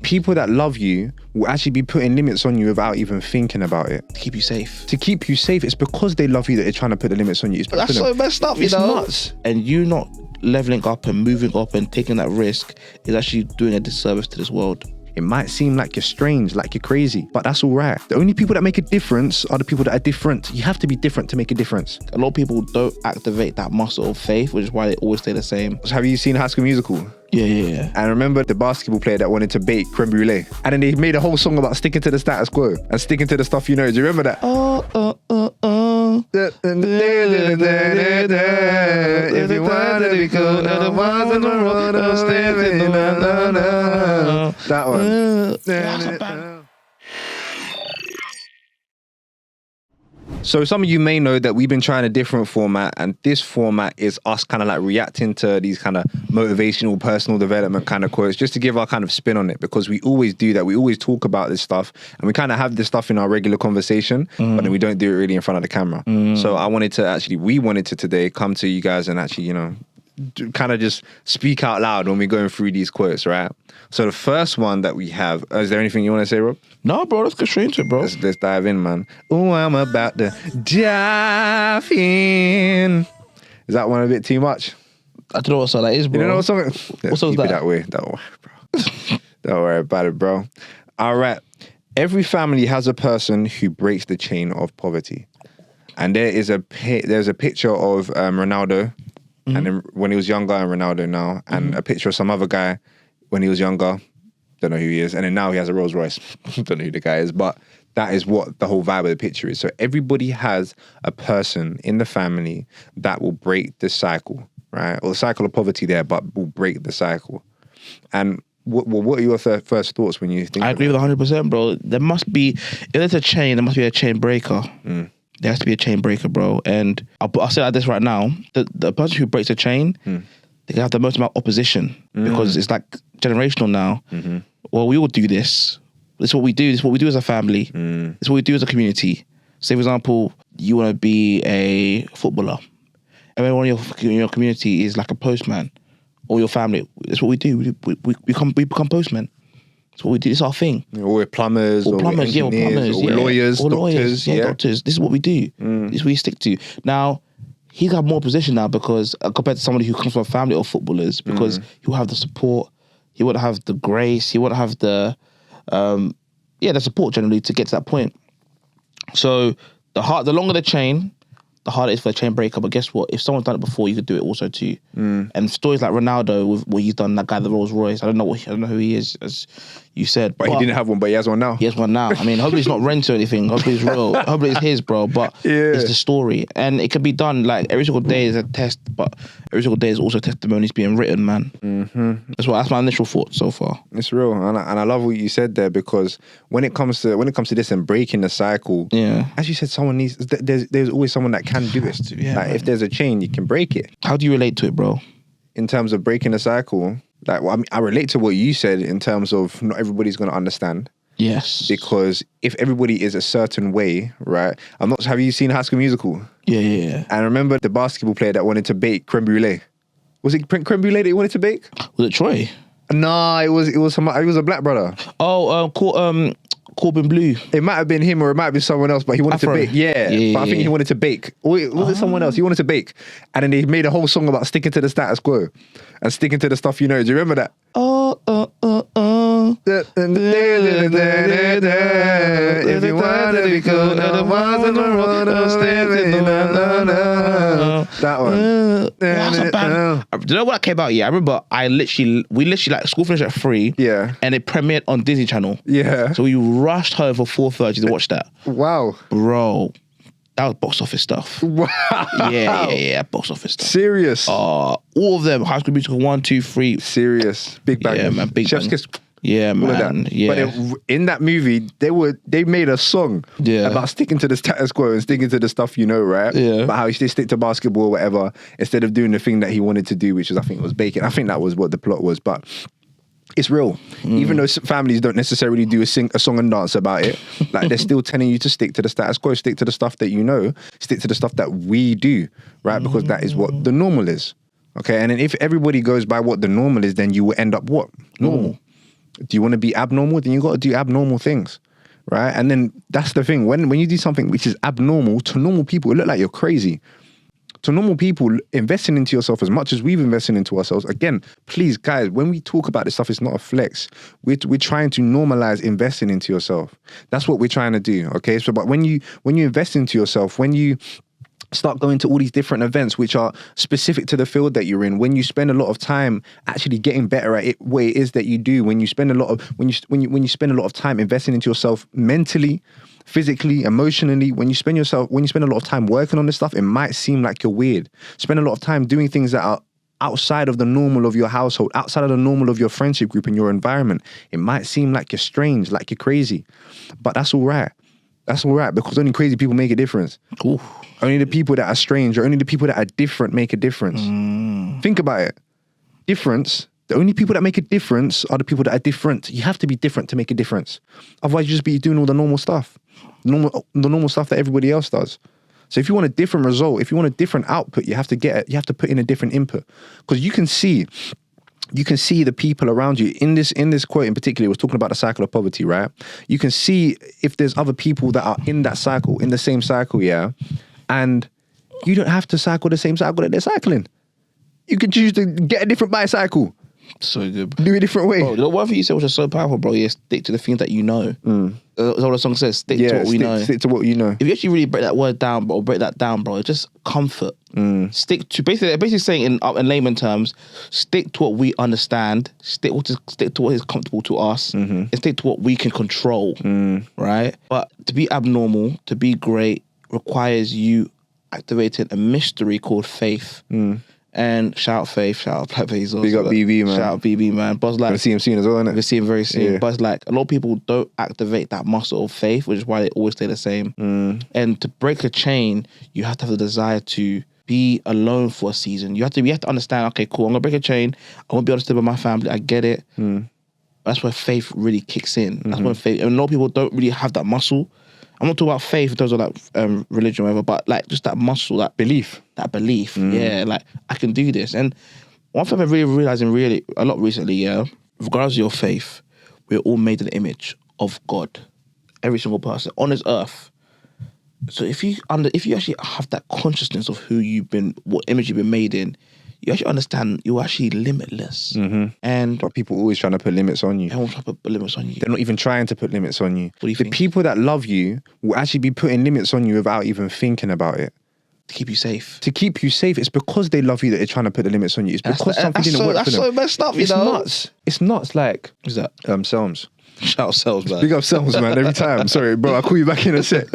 people that love you will actually be putting limits on you without even thinking about it. To keep you safe. To keep you safe, it's because they love you that they're trying to put the limits on you. That's so messed up, it's nuts. And you not leveling up and moving up and taking that risk is actually doing a disservice to this world. It might seem like you're strange, like you're crazy, but that's all right. The only people that make a difference are the people that are different. You have to be different to make a difference. A lot of people don't activate that muscle of faith, which is why they always stay the same. Have you seen High School Musical? Yeah. And remember the basketball player that wanted to bake creme brulee? And then they made a whole song about sticking to the status quo and sticking to the stuff you know. Do you remember that? If you want to be cool, the ones on the road are stepping. That one. So some of you may know that we've been trying a different format, and this format is us kind of like reacting to these kind of motivational, personal development kind of quotes, just to give our kind of spin on it, because we always do that. We always talk about this stuff, and we kind of have this stuff in our regular conversation, but then we don't do it really in front of the camera. So we wanted to today come to you guys and actually, kind of just speak out loud when we're going through these quotes, right? So the first one that we have, is there anything you want to say, Rob? No, bro, let's get straight into it, bro. Let's dive in, man. Oh, I'm about to dive in. Is that one a bit too much? I don't know what song that is, bro. You don't know what song? What song's that? That way. Don't worry, bro. Don't worry about it, bro. All right. Every family has a person who breaks the chain of poverty. And there's a picture of Ronaldo, and then when he was younger, and Ronaldo now, and a picture of some other guy when he was younger. Don't know who he is. And then now he has a Rolls Royce. Don't know who the guy is, but that is what the whole vibe of the picture is. So everybody has a person in the family that will break the cycle, right? Or the cycle of poverty there, but will break the cycle. And what are your first thoughts when you think I agree with 100%, bro. There must be, if there's a chain, there must be a chain breaker. There has to be a chain breaker, bro. And I'll say like this right now. The person who breaks a chain, they can have the most amount of opposition because it's like generational now. Well, we all do this. This is what we do. This is what we do as a family. This is what we do as a community. Say, for example, you want to be a footballer. Everyone in your community is like a postman. Or your family. That's what we do. We become postmen. That's what we do. It's our thing. Or we're plumbers, or plumbers, engineers, or lawyers, doctors. Doctors. This is what we do. This is what we stick to. Now, he's got more position now because compared to somebody who comes from a family of footballers, because he will have the support, he would have the grace, he would have the support generally to get to that point. So the longer the chain, the harder it is for a chain breaker. But guess what? If someone's done it before, you could do it also too. And stories like Ronaldo with what he's done, that guy, the Rolls Royce. I don't know who he is, as you said. But he didn't have one, but he has one now. He has one now. I mean, hopefully it's not rent or anything. Hopefully it's real. Hopefully it's his, bro. But it's the story, and it can be done. Like every single day is a test, but every single day is also testimonies being written, man. That's my initial thought so far. It's real, and I love what you said there, because when it comes to this and breaking the cycle, as you said, someone needs. There's always someone that can do it. Like if there's a chain, you can break it. How do you relate to it, bro? In terms of breaking the cycle, I relate to what you said in terms of not everybody's going to understand. Yes. Because if everybody is a certain way, right? Have you seen High School Musical? Yeah. And remember the basketball player that wanted to bake creme brulee? Was it creme brulee that he wanted to bake? Was it Troy? Nah, it was a black brother. Corbin Blue. It might have been him or it might have been someone else, but he wanted to bake. But I think he wanted to bake. Or was it someone else? He wanted to bake. And then they made a whole song about sticking to the status quo and sticking to the stuff you know. Do you remember that? If you want to be cool, the ones on the road are stepping. That one. That's a band. Do you know what that came out? Yeah, I remember we literally like school finished at 3. Yeah. And it premiered on Disney Channel. Yeah. So we rushed home for 4:30 to watch that. Wow. Bro. That was box office stuff. Wow. Yeah, box office stuff. Serious. All of them. High School Musical 1, 2, 3. Serious. Big bang. Yeah, man. Big Chef's bang. Kiss. Yeah, man. Yeah. But in that movie, they made a song about sticking to the status quo and sticking to the stuff you know, right? Yeah. About how he should stick to basketball or whatever, instead of doing the thing that he wanted to do, which was, I think it was baking. I think that was what the plot was, but it's real. Even though families don't necessarily do a song and dance about it, like they're still telling you to stick to the status quo, stick to the stuff that you know, stick to the stuff that we do, right? Because that is what the normal is. Okay, and then if everybody goes by what the normal is, then you will end up what? Normal. Do you want to be abnormal? Then you got to do abnormal things, right? And then that's the thing. When you do something which is abnormal, to normal people, it look like you're crazy. To normal people, investing into yourself as much as we've invested into ourselves. Again, please, guys, when we talk about this stuff, it's not a flex. We're trying to normalize investing into yourself. That's what we're trying to do. Okay. So, but when you invest into yourself, when you start going to all these different events which are specific to the field that you're in, when you spend a lot of time actually getting better at it, what it is that you do, when you spend a lot of when you spend a lot of time investing into yourself mentally, physically, emotionally, when you spend a lot of time working on this stuff, it might seem like you're weird. Spend a lot of time doing things that are outside of the normal of your household, outside of the normal of your friendship group and your environment. It might seem like you're strange, like you're crazy, but that's all right. That's all right, because only crazy people make a difference. Ooh. Only the people that are strange, or only the people that are different make a difference. Think about it. Difference. The only people that make a difference are the people that are different. You have to be different to make a difference. Otherwise, you just be doing all the normal stuff. The normal stuff that everybody else does. So if you want a different result, if you want a different output, you have to put in a different input. Because you can see the people around you. In this quote in particular, it was talking about the cycle of poverty, right? You can see if there's other people that are in that cycle, in the same cycle, yeah? And you don't have to cycle the same cycle that they're cycling. You could choose to get a different bicycle. So good. Do it a different way. Bro, the one thing you said which is so powerful, bro, is stick to the things that you know. That's what the song says, stick to what we know. Stick to what you know. If you actually really break that down, bro, it's just comfort. Stick to, basically saying in layman terms, stick to what we understand, stick to what is comfortable to us, and stick to what we can control, right? But to be abnormal, to be great, requires you activating a mystery called faith. And shout out Faith, shout out Black Bezos. Big up BB, man. Shout out BB, man. But it's like, gonna see him soon as well, innit? We'll see him very soon. Yeah. But it's like, a lot of people don't activate that muscle of faith, which is why they always stay the same. And to break a chain, you have to have the desire to be alone for a season. You have to understand, okay, cool, I'm gonna break a chain. I won't be able to stay with my family. I get it. That's where faith really kicks in. That's when faith, and a lot of people don't really have that muscle. I'm not talking about faith in terms of like religion or whatever, but like just that muscle, that belief. Yeah, like I can do this. And one thing I'm really realizing a lot recently, yeah, regardless of your faith, we're all made in the image of God. Every single person on this earth. So if you actually have that consciousness of who you've been, what image you've been made in, you actually understand you're actually limitless. And but people always trying to put limits on you. Everyone's trying to put limits on you. They're not even trying to put limits on you. What do you the think? people that love you will actually be putting limits on you without even thinking about it. To keep you safe. To keep you safe. It's because they love you that they're trying to put the limits on you. It's because something didn't work for them. That's so messed up, It's nuts. It's nuts. Like, who's that? Selms. Shout out Selms, man. Big up Selms, man, every time. Sorry, bro, I'll call you back in a sec.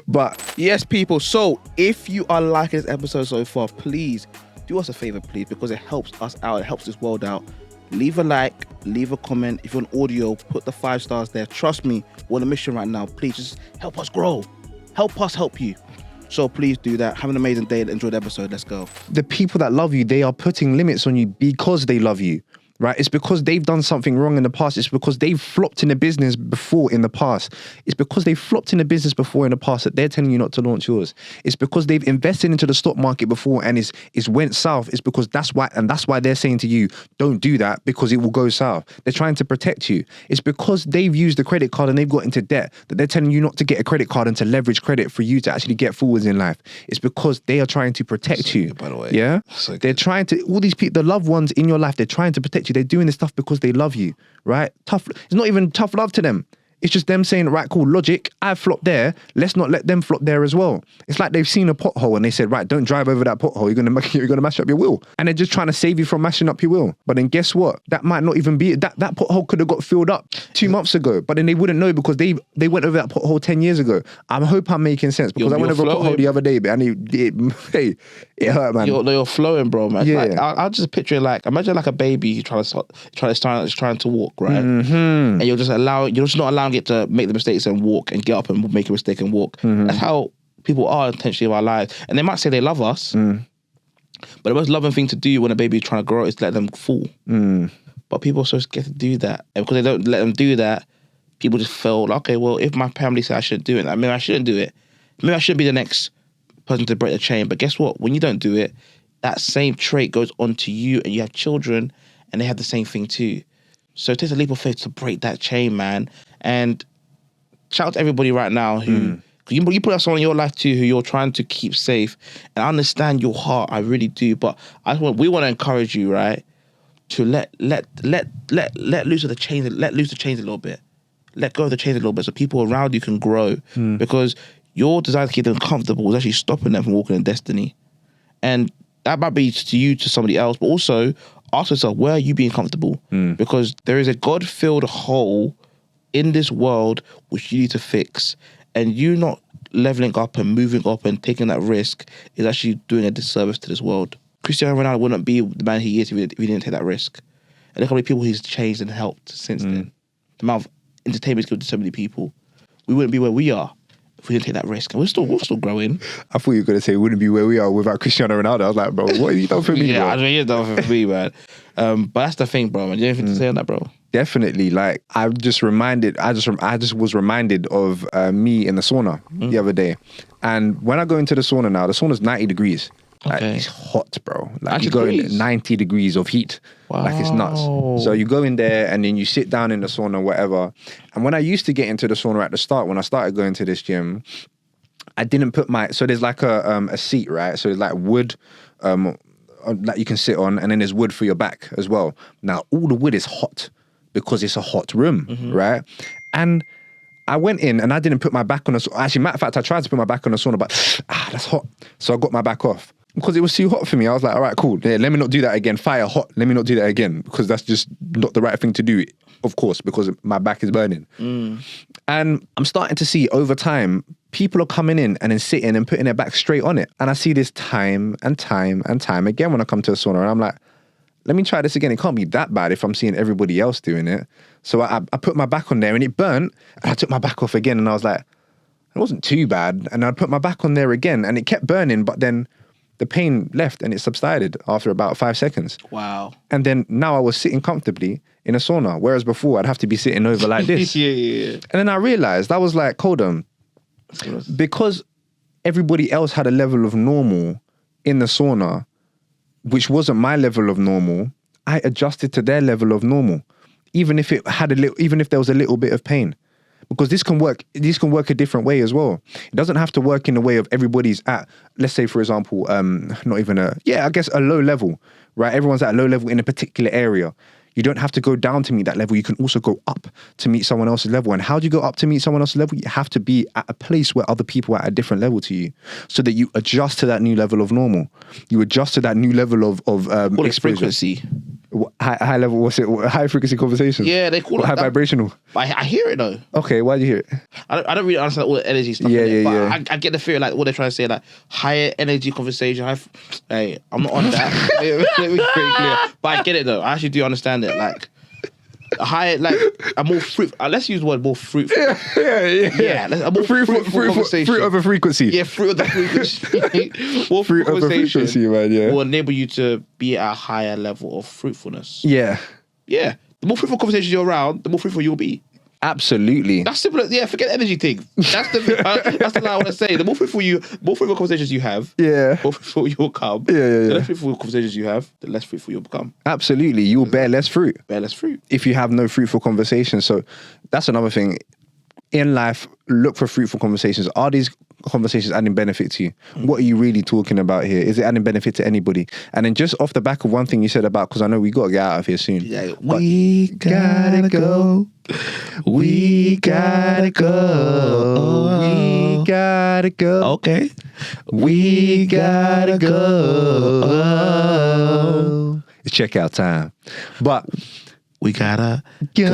But yes, people. So if you are liking this episode so far, please do us a favor, please, because it helps us out. It helps this world out. Leave a like, leave a comment. If you're on audio, put the 5 stars there. Trust me, we're on a mission right now. Please just help us grow. Help us help you. So please do that. Have an amazing day and enjoy the episode. Let's go. The people that love you, they are putting limits on you because they love you. Right? It's because they've done something wrong in the past. It's because they've flopped in a business before in the past. It's because they've flopped in a business before in the past that they're telling you not to launch yours. It's because they've invested into the stock market before and it's went south. It's because that's why they're saying to you, don't do that because it will go south. They're trying to protect you. It's because they've used the credit card and they've got into debt that they're telling you not to get a credit card and to leverage credit for you to actually get forwards in life. It's because they are trying to protect you. Good, by the way. Yeah? So they're trying to, all these people, the loved ones in your life, they're trying to protect you. They're doing this stuff because they love you, right? It's not even tough love to them. It's just them saying, right, cool, logic, I've flopped there. Let's not let them flop there as well. It's like they've seen a pothole and they said, right, don't drive over that pothole. You're gonna mash up your wheel. And they're just trying to save you from mashing up your wheel. But then guess what? That might not even be, that pothole could have got filled up 2 months ago. But then they wouldn't know because they went over that pothole 10 years ago. I hope I'm making sense because I went over a pothole the other day, but it hurt, man. You're flowing, bro, man. Yeah. Like, I'll just picture it like, imagine like a baby trying to walk, right? And you're just not allowing it to make the mistakes and walk and get up and make a mistake and walk. That's how people are intentionally of our lives. And they might say they love us, but the most loving thing to do when a baby is trying to grow is let them fall. But people are so scared to do that. And because they don't let them do that, people just feel, okay, well, if my family said I shouldn't do it, maybe I shouldn't do it. Maybe I shouldn't be the next person to break the chain. But guess what? When you don't do it, that same trait goes on to you and you have children and they have the same thing too. So it takes a leap of faith to break that chain, man. And shout out to everybody right now who, you put someone in your life too who you're trying to keep safe. And I understand your heart, I really do. But we want to encourage you, right, to let loose of the chains, let loose the chains a little bit. Let go of the chains a little bit so people around you can grow. Because your desire to keep them comfortable is actually stopping them from walking in destiny. And that might be to you, to somebody else, but also ask yourself, where are you being comfortable? Because there is a God-filled hole in this world which you need to fix. And you not leveling up and moving up and taking that risk is actually doing a disservice to this world. Cristiano Ronaldo wouldn't be the man he is if he didn't take that risk. And look how many people he's changed and helped since then. The amount of entertainment he's given to so many people. We wouldn't be where we are if we didn't take that risk. And we're still growing. I thought you were going to say we wouldn't be where we are without Cristiano Ronaldo. I was like, bro, what have you done for me, Yeah, bro? I mean, he's done for me, man. But that's the thing, bro, man. Do you have anything to say on that, bro? Definitely. Like, I just was reminded of me in the sauna the other day. And when I go into the sauna now, the sauna's 90 degrees. Like, Okay. it's hot, bro. Like, 90 you go in degrees? 90 degrees of heat. Like, it's nuts. So you go in there and then you sit down in the sauna, whatever. And when I used to get into the sauna at the start, when I started going to this gym, I didn't put so there's like a seat, right? So there's like wood that you can sit on, and then there's wood for your back as well. Now, all the wood is hot because it's a hot room, right? And I went in and I didn't put my back on the sauna. Actually, matter of fact, I tried to put my back on the sauna, but that's hot. So I got my back off. Because it was too hot for me. I was like, all right, cool. Yeah, let me not do that again. Fire hot. Let me not do that again. Because that's just not the right thing to do, of course, because my back is burning. And I'm starting to see over time, people are coming in and then sitting and putting their back straight on it. And I see this time and time and time again when I come to a sauna. And I'm like, let me try this again. It can't be that bad if I'm seeing everybody else doing it. So I put my back on there and it burnt. And I took my back off again. And I was like, it wasn't too bad. And I put my back on there again. And it kept burning, but then the pain left and it subsided after about 5 seconds. Wow. And then now I was sitting comfortably in a sauna, whereas before I'd have to be sitting over like this. Yeah. And then I realized, I was like, hold on, because everybody else had a level of normal in the sauna, which wasn't my level of normal, I adjusted to their level of normal, even if there was a little bit of pain. Because this can work a different way as well. It doesn't have to work in the way of everybody's at, let's say, for example, I guess a low level, right? Everyone's at a low level in a particular area. You don't have to go down to meet that level. You can also go up to meet someone else's level. And how do you go up to meet someone else's level? You have to be at a place where other people are at a different level to you, so that you adjust to that new level of normal. You adjust to that new level of exposure. Frequency. High level, what's it? High frequency conversation? Yeah, they call it high that. vibrational. But I hear it though. Okay, why do you hear it? I don't really understand all the energy stuff. I get the fear like what they're trying to say, like higher energy conversation. Hey, I'm not on that. Let me be pretty clear. But I get it though. I actually do understand it. Like a higher, like a more fruit. Let's use the word more fruitful. Yeah. A more fruitful conversation. Fruit of a frequency. Yeah, fruit of the frequency. More Fruit of a frequency, man. Yeah. Will enable you to be at a higher level of fruitfulness. Yeah. Yeah. The more fruitful conversations you're around, the more fruitful you'll be. Absolutely. That's simple. Yeah, forget the energy thing. That's the line I want to say. The more fruitful conversations you have, Yeah. the more fruitful you'll become. Yeah. The less fruitful conversations you have, the less fruitful you'll become. Absolutely. You'll bear less fruit. Bear less fruit. If you have no fruitful conversations. So that's another thing. In life, look for fruitful conversations. Are these conversations adding benefit to you? What are you really talking about here? Is it adding benefit to anybody? And then just off the back of one thing you said about, because I know we got to get out of here soon. Yeah. We gotta go. We gotta go. We gotta go. Okay. We gotta go. It's checkout time. But We gotta go.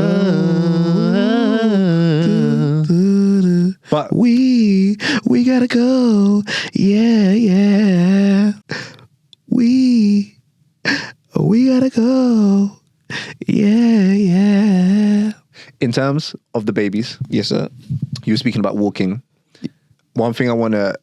But we gotta go. Yeah. We gotta go. Yeah. in terms of the babies, Yes, sir. you were speaking about walking. One thing I want to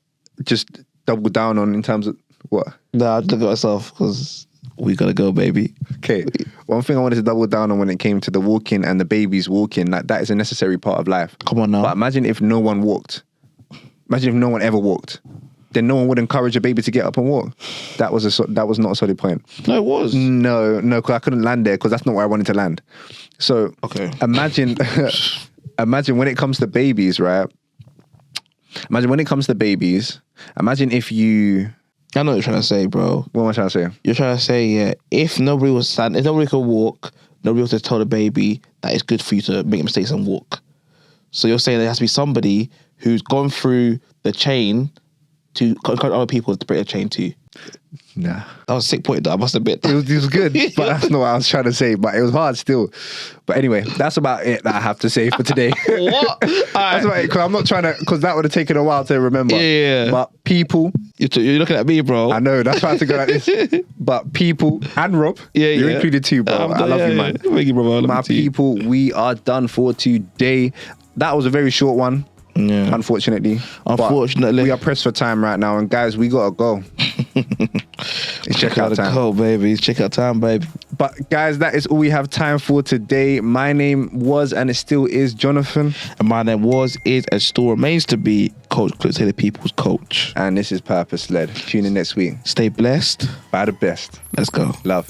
just double down on in terms of what? Nah, I look at myself because we gotta go, baby. Okay. One thing I wanted to double down on when it came to the walking and the babies walking, like that is a necessary part of life. Come on now. But imagine if no one walked. Imagine if no one ever walked. then no one would encourage a baby to get up and walk. That was not a solid point. No, it was. No, because I couldn't land there because that's not where I wanted to land. So Okay. imagine when it comes to babies, right? Imagine if you... I know what you're trying to say, bro. What am I trying to say? You're trying to say, yeah, if nobody could walk, nobody was to tell the baby that it's good for you to make mistakes and walk. So you're saying there has to be somebody who's gone through the chain to encourage other people to break the chain too. Nah. That was a sick point that I must admit. It was good, but that's not what I was trying to say. But it was hard still. But anyway, that's about it that I have to say for today. What? That's about it, because I'm not trying to, because that would have taken a while to remember. Yeah. But people... You're looking at me, bro. I know, that's why I have to go like this. But people, and Rob, you're included too, bro. I love you, man. Thank you, brother. My people, we are done for today. That was a very short one. Yeah. Unfortunately. Unfortunately. But we are pressed for time right now. And guys, we gotta go. It's checkout time. Go, baby. It's checkout time, baby. But guys, that is all we have time for today. My name was, and it still is, Jonathan. And my name is, and still remains to be Coach Clip Taylor People's coach. And this is Purpose Led. Tune in next week. Stay blessed. By the best. Let's go. Love.